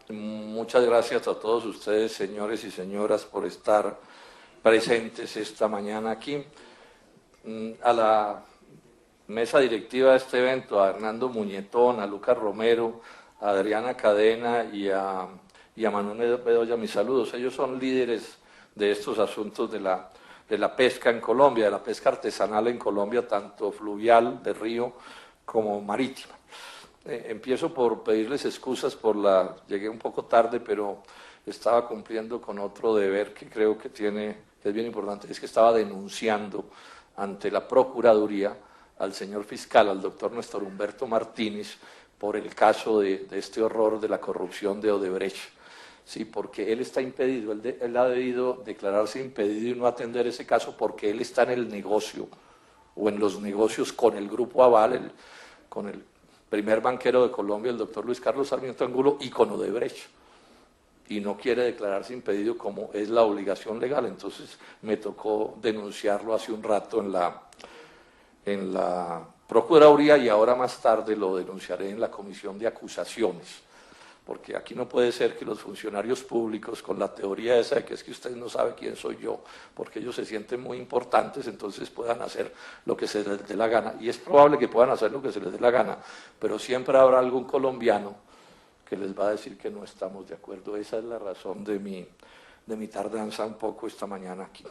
Muchas gracias a todos ustedes, señores y señoras, por estar presentes esta mañana aquí. A la mesa directiva de este evento, a Hernando Muñetón, a Lucas Romero, a Adriana Cadena y a Manuel Bedoya, mis saludos. Ellos son líderes de estos asuntos de la pesca en Colombia, de la pesca artesanal en Colombia, tanto fluvial, de río, como marítima. Empiezo por pedirles excusas llegué un poco tarde, pero estaba cumpliendo con otro deber que creo que es bien importante, es que estaba denunciando ante la Procuraduría al señor fiscal, al doctor Néstor Humberto Martínez, por el caso de este horror de la corrupción de Odebrecht. Sí, porque él está impedido, él ha debido declararse impedido y no atender ese caso porque él está en el negocio, o en los negocios con el Grupo Aval, con el primer banquero de Colombia, el doctor Luis Carlos Sarmiento Angulo, y con Odebrecht, y no quiere declararse impedido como es la obligación legal. Entonces me tocó denunciarlo hace un rato en la Procuraduría, y ahora más tarde lo denunciaré en la Comisión de Acusaciones, porque aquí no puede ser que los funcionarios públicos, con la teoría esa de que es que usted no sabe quién soy yo, porque ellos se sienten muy importantes, entonces puedan hacer lo que se les dé la gana. Y es probable que puedan hacer lo que se les dé la gana, pero siempre habrá algún colombiano que les va a decir que no estamos de acuerdo. Esa es la razón de mi tardanza un poco esta mañana aquí.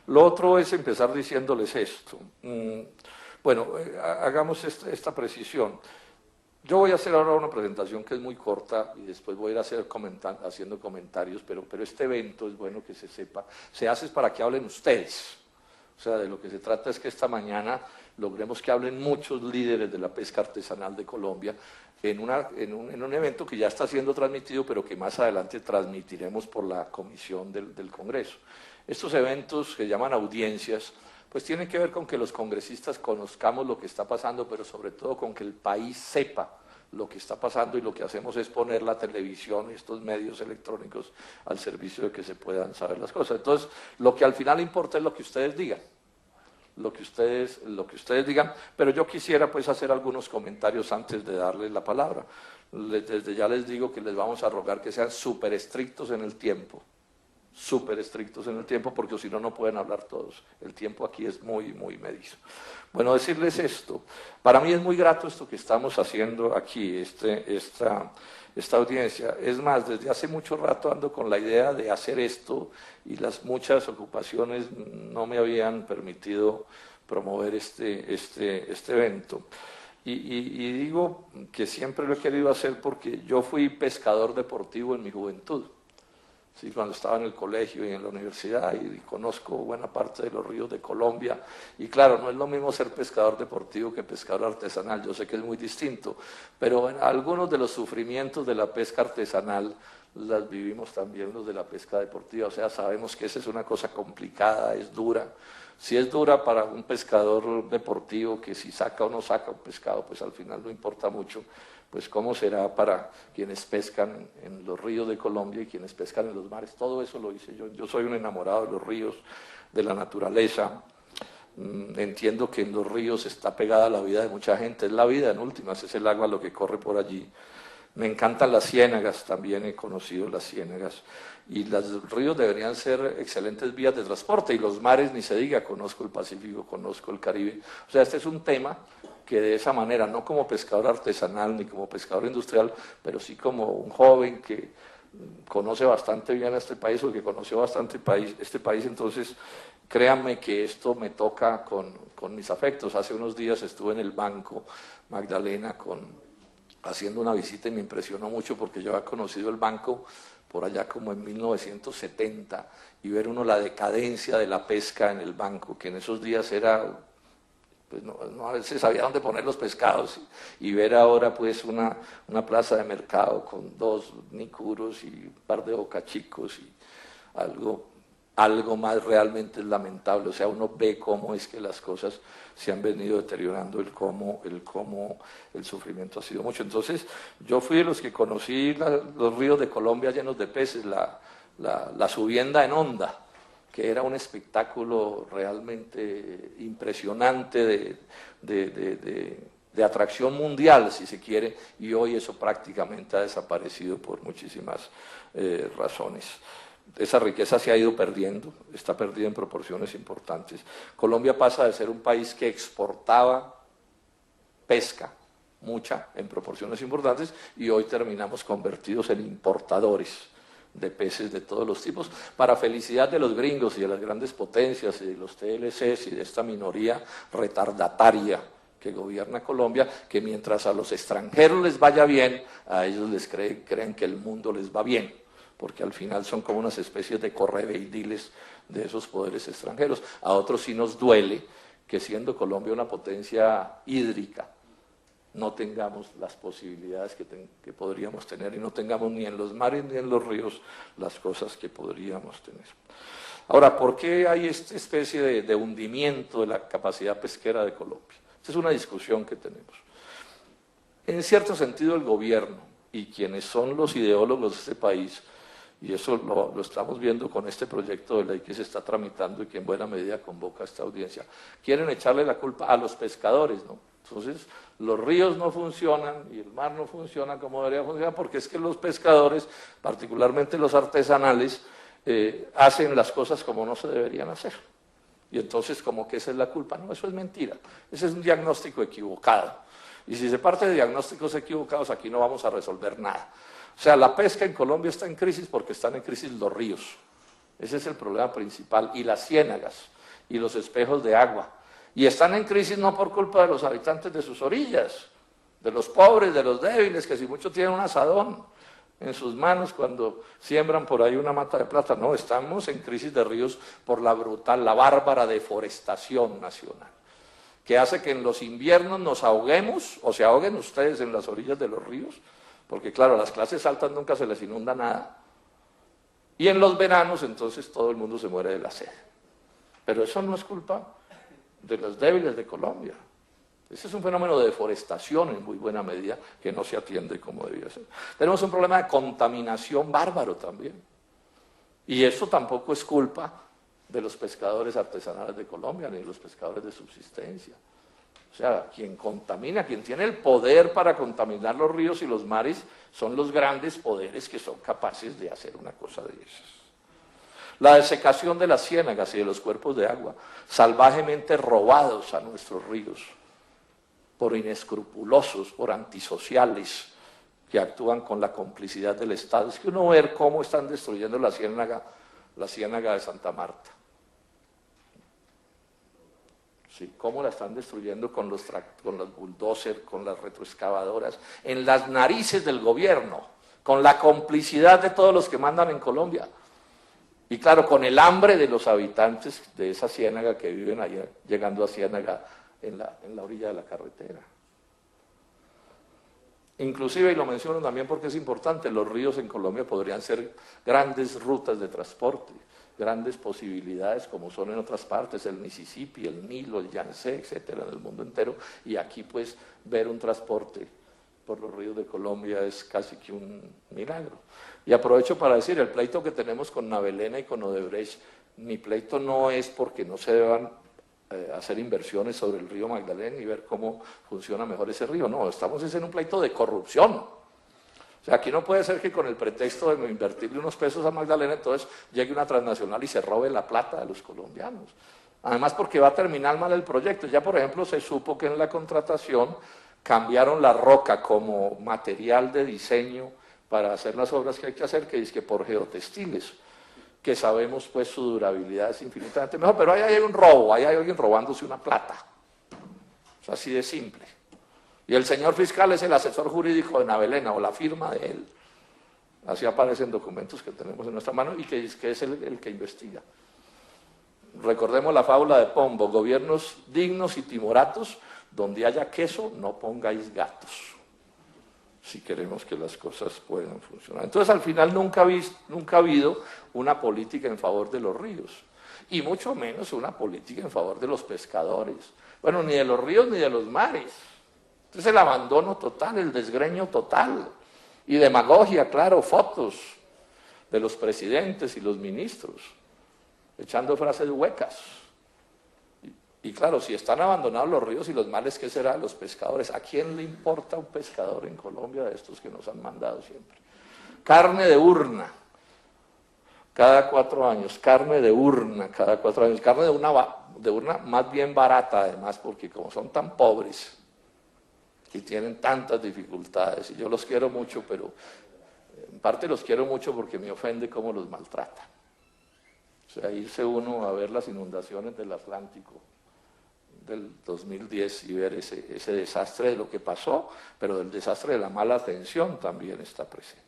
Lo otro es empezar diciéndoles esto. Bueno, hagamos esta precisión. Yo voy a hacer ahora una presentación que es muy corta y después voy a ir haciendo comentarios, pero este evento es bueno que se sepa. Se hace para que hablen ustedes. O sea, de lo que se trata es que esta mañana logremos que hablen muchos líderes de la pesca artesanal de Colombia en un evento que ya está siendo transmitido, pero que más adelante transmitiremos por la comisión del Congreso. Estos eventos que llaman audiencias, pues tienen que ver con que los congresistas conozcamos lo que está pasando, pero sobre todo con que el país sepa lo que está pasando, y lo que hacemos es poner la televisión y estos medios electrónicos al servicio de que se puedan saber las cosas. Entonces, lo que al final importa es lo que ustedes digan, lo que ustedes digan, pero yo quisiera pues hacer algunos comentarios antes de darles la palabra. Desde ya les digo que les vamos a rogar que sean súper estrictos en el tiempo, porque si no, no pueden hablar todos. El tiempo aquí es muy, muy medido. Bueno, decirles esto, para mí es muy grato esto que estamos haciendo aquí, esta audiencia. Es más, desde hace mucho rato ando con la idea de hacer esto, y las muchas ocupaciones no me habían permitido promover este evento. Y digo que siempre lo he querido hacer porque yo fui pescador deportivo en mi juventud. Sí, cuando estaba en el colegio y en la universidad, y conozco buena parte de los ríos de Colombia. Y claro, no es lo mismo ser pescador deportivo que pescador artesanal, yo sé que es muy distinto, pero algunos de los sufrimientos de la pesca artesanal las vivimos también los de la pesca deportiva. O sea, sabemos que esa es una cosa complicada, es dura. Si es dura para un pescador deportivo, que si saca o no saca un pescado, pues al final no importa mucho, pues cómo será para quienes pescan en los ríos de Colombia y quienes pescan en los mares. Todo eso lo hice yo. Yo soy un enamorado de los ríos, de la naturaleza. Entiendo que en los ríos está pegada la vida de mucha gente, es la vida en últimas, es el agua lo que corre por allí. Me encantan las ciénagas, también he conocido las ciénagas, y los ríos deberían ser excelentes vías de transporte, y los mares ni se diga, conozco el Pacífico, conozco el Caribe. O sea, este es un tema que de esa manera, no como pescador artesanal ni como pescador industrial, pero sí como un joven que conoce bastante bien a este país, o que conoció bastante este país, entonces créanme que esto me toca con mis afectos. Hace unos días estuve en el Banco Magdalena haciendo una visita, y me impresionó mucho porque yo había conocido el banco por allá como en 1970, y ver uno la decadencia de la pesca en el banco, que en esos días era, pues no a veces sabía dónde poner los pescados, y ver ahora pues una plaza de mercado con 2 nicuros y un par de bocachicos y algo más, realmente es lamentable. O sea, uno ve cómo es que las cosas se han venido deteriorando, el cómo el sufrimiento ha sido mucho. Entonces, yo fui de los que conocí los ríos de Colombia llenos de peces, la subienda en onda, que era un espectáculo realmente impresionante de de atracción mundial, si se quiere, y hoy eso prácticamente ha desaparecido por muchísimas razones. Esa riqueza se ha ido perdiendo, está perdida en proporciones importantes. Colombia pasa de ser un país que exportaba pesca, mucha, en proporciones importantes, y hoy terminamos convertidos en importadores de peces de todos los tipos, para felicidad de los gringos y de las grandes potencias y de los TLCs y de esta minoría retardataria que gobierna Colombia, que mientras a los extranjeros les vaya bien, a ellos les creen que el mundo les va bien, porque al final son como unas especies de correveidiles de esos poderes extranjeros. A otros sí nos duele que siendo Colombia una potencia hídrica, no tengamos las posibilidades que podríamos tener y no tengamos ni en los mares ni en los ríos las cosas que podríamos tener. Ahora, ¿por qué hay esta especie de hundimiento de la capacidad pesquera de Colombia? Esta es una discusión que tenemos. En cierto sentido, el gobierno y quienes son los ideólogos de este país, y eso lo estamos viendo con este proyecto de ley que se está tramitando y que en buena medida convoca a esta audiencia, quieren echarle la culpa a los pescadores, ¿no? Entonces, los ríos no funcionan y el mar no funciona como debería funcionar porque es que los pescadores, particularmente los artesanales, hacen las cosas como no se deberían hacer. Y entonces, como que esa es la culpa. No, eso es mentira. Ese es un diagnóstico equivocado. Y si se parte de diagnósticos equivocados, aquí no vamos a resolver nada. O sea, la pesca en Colombia está en crisis porque están en crisis los ríos. Ese es el problema principal. Y las ciénagas y los espejos de agua. Y están en crisis no por culpa de los habitantes de sus orillas, de los pobres, de los débiles, que si mucho tienen un asadón en sus manos cuando siembran por ahí una mata de plata. No, estamos en crisis de ríos por la brutal, la bárbara deforestación nacional, que hace que en los inviernos nos ahoguemos, o se ahoguen ustedes en las orillas de los ríos, porque claro, a las clases altas nunca se les inunda nada, y en los veranos entonces todo el mundo se muere de la sed. Pero eso no es culpa de los débiles de Colombia. Ese es un fenómeno de deforestación en muy buena medida que no se atiende como debía ser. Tenemos un problema de contaminación bárbaro también. Y eso tampoco es culpa de los pescadores artesanales de Colombia ni de los pescadores de subsistencia. O sea, quien contamina, quien tiene el poder para contaminar los ríos y los mares son los grandes poderes que son capaces de hacer una cosa de esas. La desecación de las ciénagas y de los cuerpos de agua, salvajemente robados a nuestros ríos, por inescrupulosos, por antisociales, que actúan con la complicidad del Estado. Es que uno ve cómo están destruyendo la ciénaga de Santa Marta. Sí, cómo la están destruyendo con los bulldozers, con las retroexcavadoras, en las narices del gobierno, con la complicidad de todos los que mandan en Colombia. Y claro, con el hambre de los habitantes de esa ciénaga que viven allá, llegando a Ciénaga en la orilla de la carretera. Inclusive, y lo menciono también porque es importante, los ríos en Colombia podrían ser grandes rutas de transporte, grandes posibilidades como son en otras partes, el Mississippi, el Nilo, el Yangtze, etcétera, en el mundo entero, y aquí pues ver un transporte por los ríos de Colombia es casi que un milagro. Y aprovecho para decir, el pleito que tenemos con Navelena y con Odebrecht, mi pleito no es porque no se deban hacer inversiones sobre el río Magdalena y ver cómo funciona mejor ese río, no, estamos en un pleito de corrupción. O sea, aquí no puede ser que con el pretexto de invertirle unos pesos a Magdalena, entonces llegue una transnacional y se robe la plata de los colombianos. Además porque va a terminar mal el proyecto. Ya por ejemplo se supo que en la contratación cambiaron la roca como material de diseño para hacer las obras que hay que hacer, que es que por geotextiles, que sabemos pues su durabilidad es infinitamente mejor, pero ahí hay un robo, ahí hay alguien robándose una plata. Es así de simple. Y el señor fiscal es el asesor jurídico de Navelena, o la firma de él. Así aparecen documentos que tenemos en nuestra mano y que es el que investiga. Recordemos la fábula de Pombo, gobiernos dignos y timoratos, donde haya queso, no pongáis gatos, si queremos que las cosas puedan funcionar. Entonces, al final nunca ha habido una política en favor de los ríos, y mucho menos una política en favor de los pescadores. Bueno, ni de los ríos ni de los mares. Entonces, el abandono total, el desgreño total, y demagogia, claro, fotos de los presidentes y los ministros, echando frases huecas. Y claro, si están abandonados los ríos y los mares, ¿qué será de los pescadores? ¿A quién le importa un pescador en Colombia de estos que nos han mandado siempre? Carne de urna, cada 4 años, carne de urna cada 4 años, carne de urna más bien barata además, porque como son tan pobres y tienen tantas dificultades, y yo los quiero mucho, pero en parte los quiero mucho porque me ofende cómo los maltratan. O sea, irse uno a ver las inundaciones del Atlántico del 2010 y ver ese desastre de lo que pasó, pero del desastre de la mala atención también está presente.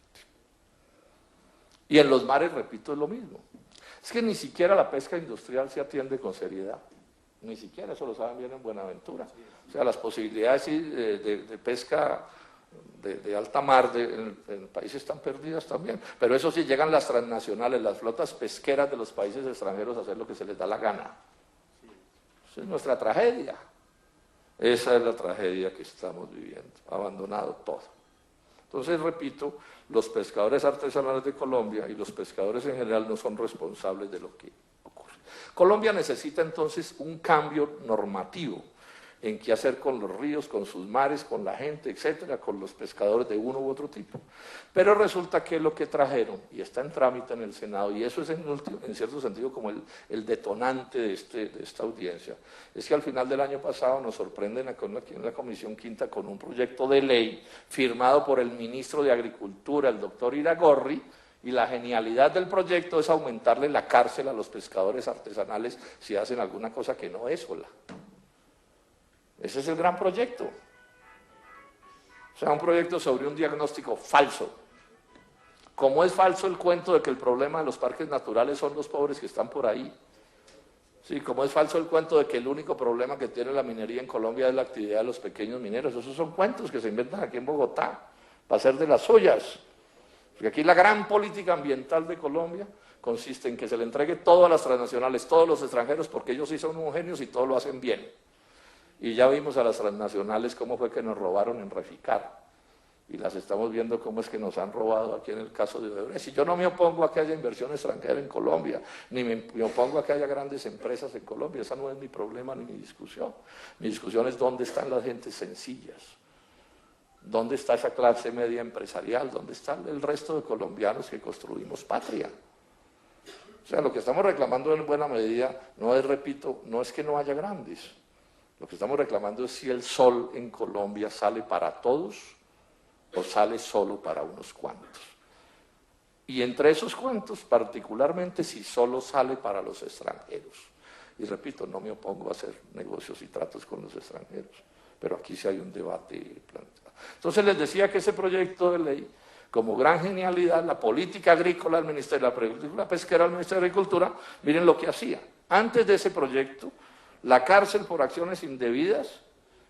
Y en los mares, repito, es lo mismo. Es que ni siquiera la pesca industrial se atiende con seriedad. Ni siquiera, eso lo saben bien en Buenaventura. O sea, las posibilidades de pesca de alta mar en el país están perdidas también. Pero eso sí, llegan las transnacionales, las flotas pesqueras de los países extranjeros a hacer lo que se les da la gana. Esa es nuestra tragedia. Esa es la tragedia que estamos viviendo, abandonado todo. Entonces, repito, los pescadores artesanales de Colombia y los pescadores en general no son responsables de lo que ocurre. Colombia necesita entonces un cambio normativo en qué hacer con los ríos, con sus mares, con la gente, etcétera, con los pescadores de uno u otro tipo. Pero resulta que lo que trajeron, y está en trámite en el Senado, y eso es en cierto sentido como el detonante de esta audiencia, es que al final del año pasado nos sorprenden aquí en la Comisión Quinta con un proyecto de ley firmado por el ministro de Agricultura, el doctor Iragorri, y la genialidad del proyecto es aumentarle la cárcel a los pescadores artesanales si hacen alguna cosa que no es sola. Ese es el gran proyecto. O sea, un proyecto sobre un diagnóstico falso. Como es falso el cuento de que el problema de los parques naturales son los pobres que están por ahí. Sí, como es falso el cuento de que el único problema que tiene la minería en Colombia es la actividad de los pequeños mineros. Esos son cuentos que se inventan aquí en Bogotá para hacer de las suyas. Porque aquí la gran política ambiental de Colombia consiste en que se le entregue todo a las transnacionales, todos los extranjeros, porque ellos sí son homogéneos y todo lo hacen bien. Y ya vimos a las transnacionales cómo fue que nos robaron en Reficar. Y las estamos viendo cómo es que nos han robado aquí en el caso de Odebrecht. Y yo no me opongo a que haya inversión extranjera en Colombia, ni me opongo a que haya grandes empresas en Colombia. Esa no es mi problema ni mi discusión. Mi discusión es dónde están las gentes sencillas. ¿Dónde está esa clase media empresarial? ¿Dónde está el resto de colombianos que construimos patria? O sea, lo que estamos reclamando en buena medida no es, repito, no es que no haya grandes. Lo que estamos reclamando es si el sol en Colombia sale para todos o sale solo para unos cuantos. Y entre esos cuantos, particularmente si solo sale para los extranjeros. Y repito, no me opongo a hacer negocios y tratos con los extranjeros, pero aquí sí hay un debate planteado. Entonces les decía que ese proyecto de ley, como gran genialidad, la política agrícola del Ministerio de la Pesquera del Ministerio de Agricultura, miren lo que hacía. Antes de ese proyecto, la cárcel por acciones indebidas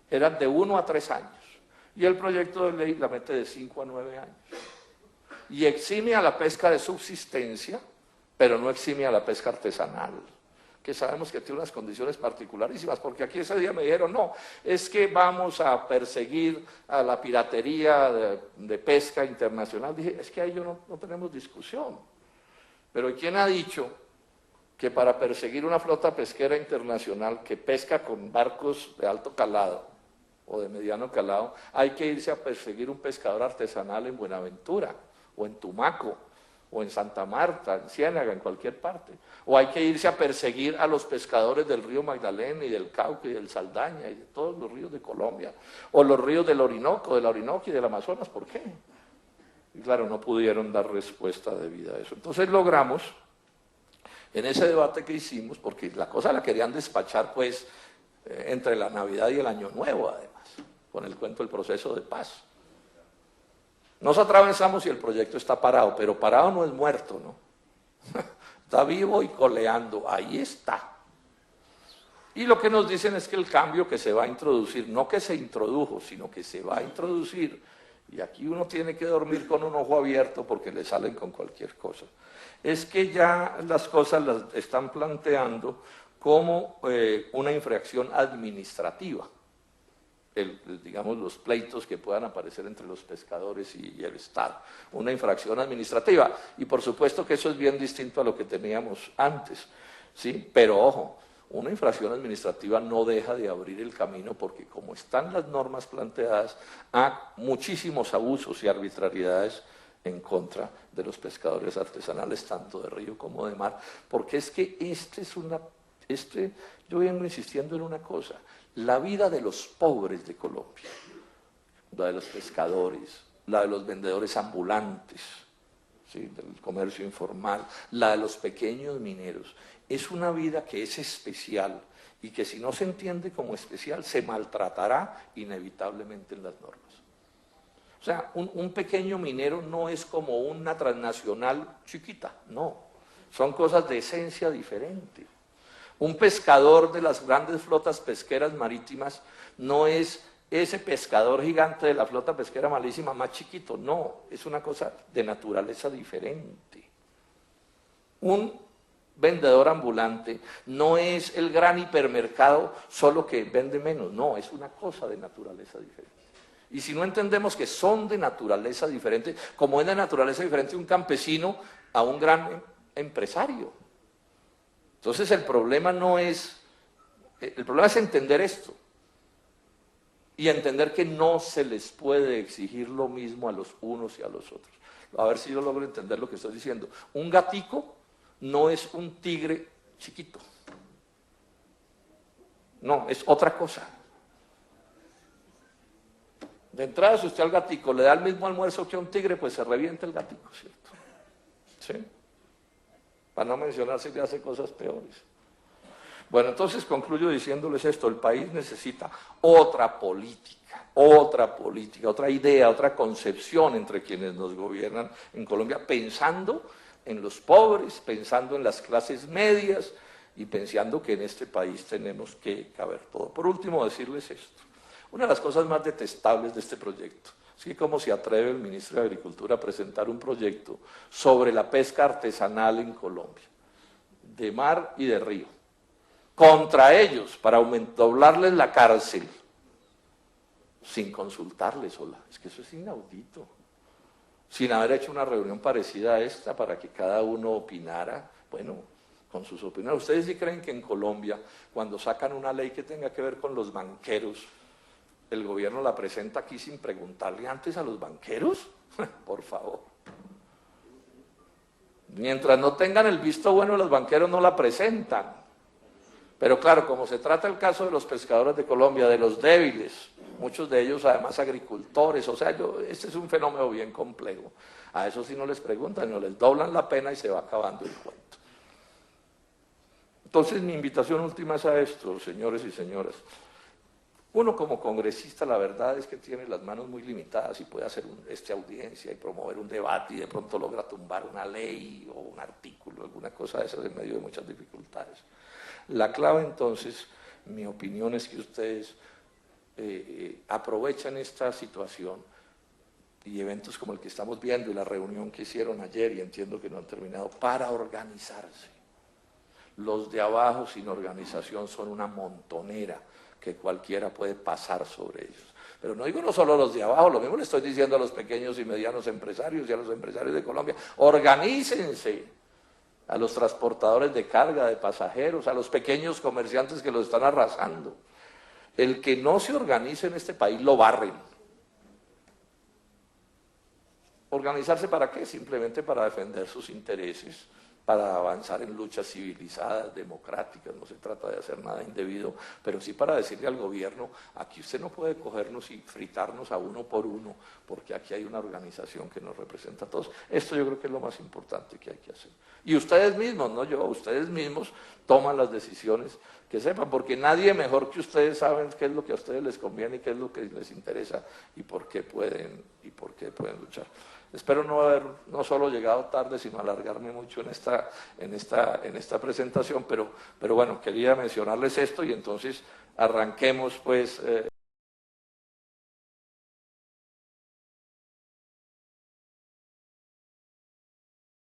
era de 1 a 3 años y el proyecto de ley la mete de 5 a 9 años. Y exime a la pesca de subsistencia, pero no exime a la pesca artesanal, que sabemos que tiene unas condiciones particularísimas, porque aquí ese día me dijeron, no, es que vamos a perseguir a la piratería de pesca internacional. Dije, es que ahí no tenemos discusión. Pero ¿quién ha dicho que para perseguir una flota pesquera internacional que pesca con barcos de alto calado o de mediano calado, hay que irse a perseguir un pescador artesanal en Buenaventura, o en Tumaco, o en Santa Marta, en Ciénaga, en cualquier parte? O hay que irse a perseguir a los pescadores del río Magdalena y del Cauca y del Saldaña y de todos los ríos de Colombia, o los ríos del Orinoco, de la Orinoquia y del Amazonas. ¿Por qué? Y claro, no pudieron dar respuesta debida a eso. Entonces logramos, en ese debate que hicimos, porque la cosa la querían despachar pues entre la Navidad y el Año Nuevo además, con el cuento del proceso de paz. Nos atravesamos y el proyecto está parado, pero parado no es muerto, ¿no? Está vivo y coleando, ahí está. Y lo que nos dicen es que el cambio que se va a introducir, no que se introdujo, sino que se va a introducir, y aquí uno tiene que dormir con un ojo abierto porque le salen con cualquier cosa, es que ya las cosas las están planteando como una infracción administrativa. Digamos, los pleitos que puedan aparecer entre los pescadores y el Estado, una infracción administrativa, y por supuesto que eso es bien distinto a lo que teníamos antes, ¿sí? Pero ojo, una infracción administrativa no deja de abrir el camino porque como están las normas planteadas, hay muchísimos abusos y arbitrariedades en contra de los pescadores artesanales, tanto de río como de mar, porque es que yo vengo insistiendo en una cosa, la vida de los pobres de Colombia, la de los pescadores, la de los vendedores ambulantes, ¿sí?, del comercio informal, la de los pequeños mineros, es una vida que es especial y que si no se entiende como especial se maltratará inevitablemente en las normas. O sea, un pequeño minero no es como una transnacional chiquita, no, son cosas de esencia diferente. Un pescador de las grandes flotas pesqueras marítimas no es ese pescador gigante de la flota pesquera malísima más chiquito, no, es una cosa de naturaleza diferente. Un vendedor ambulante no es el gran hipermercado solo que vende menos, no, es una cosa de naturaleza diferente. Y si no entendemos que son de naturaleza diferente, como es de naturaleza diferente un campesino a un gran empresario. Entonces el problema es entender esto y entender que no se les puede exigir lo mismo a los unos y a los otros. A ver si yo logro entender lo que estoy diciendo. Un gatico no es un tigre chiquito. No, es otra cosa. De entrada, si usted al gatico le da el mismo almuerzo que a un tigre, pues se revienta el gatico, ¿cierto? ¿Sí? Para no mencionar si le hace cosas peores. Bueno, entonces concluyo diciéndoles esto, el país necesita otra política, otra idea, otra concepción entre quienes nos gobiernan en Colombia, pensando en los pobres, pensando en las clases medias y pensando que en este país tenemos que caber todo. Por último, decirles esto. Una de las cosas más detestables de este proyecto es que cómo se atreve el ministro de Agricultura a presentar un proyecto sobre la pesca artesanal en Colombia, de mar y de río, contra ellos, para doblarles la cárcel, sin consultarles, sola. Es que eso es inaudito. Sin haber hecho una reunión parecida a esta para que cada uno opinara, bueno, con sus opiniones. ¿Ustedes sí creen que en Colombia, cuando sacan una ley que tenga que ver con los banqueros, el gobierno la presenta aquí sin preguntarle antes a los banqueros? Por favor. Mientras no tengan el visto bueno, los banqueros no la presentan. Pero claro, como se trata el caso de los pescadores de Colombia, de los débiles, muchos de ellos además agricultores, o sea, este es un fenómeno bien complejo. A eso sí no les preguntan, no les doblan la pena y se va acabando el cuento. Entonces mi invitación última es a esto, señores y señoras. Uno como congresista, la verdad es que tiene las manos muy limitadas y puede hacer audiencia y promover un debate y de pronto logra tumbar una ley o un artículo, alguna cosa de esas en medio de muchas dificultades. La clave entonces, mi opinión es que ustedes aprovechan esta situación y eventos como el que estamos viendo y la reunión que hicieron ayer, y entiendo que no han terminado, para organizarse. Los de abajo sin organización son una montonera que cualquiera puede pasar sobre ellos. Pero no digo no solo los de abajo, lo mismo le estoy diciendo a los pequeños y medianos empresarios y a los empresarios de Colombia, organícense, a los transportadores de carga, de pasajeros, a los pequeños comerciantes que los están arrasando. El que no se organice en este país lo barren. ¿Organizarse para qué? Simplemente para defender sus intereses, para avanzar en luchas civilizadas, democráticas, no se trata de hacer nada indebido, pero sí para decirle al gobierno, aquí usted no puede cogernos y fritarnos a uno por uno, porque aquí hay una organización que nos representa a todos. Esto yo creo que es lo más importante que hay que hacer. Y ustedes mismos, no yo, ustedes mismos toman las decisiones que sepan, porque nadie mejor que ustedes saben qué es lo que a ustedes les conviene y qué es lo que les interesa y por qué pueden luchar. Espero no haber no solo llegado tarde, sino alargarme mucho en esta presentación, pero bueno, quería mencionarles esto y entonces arranquemos pues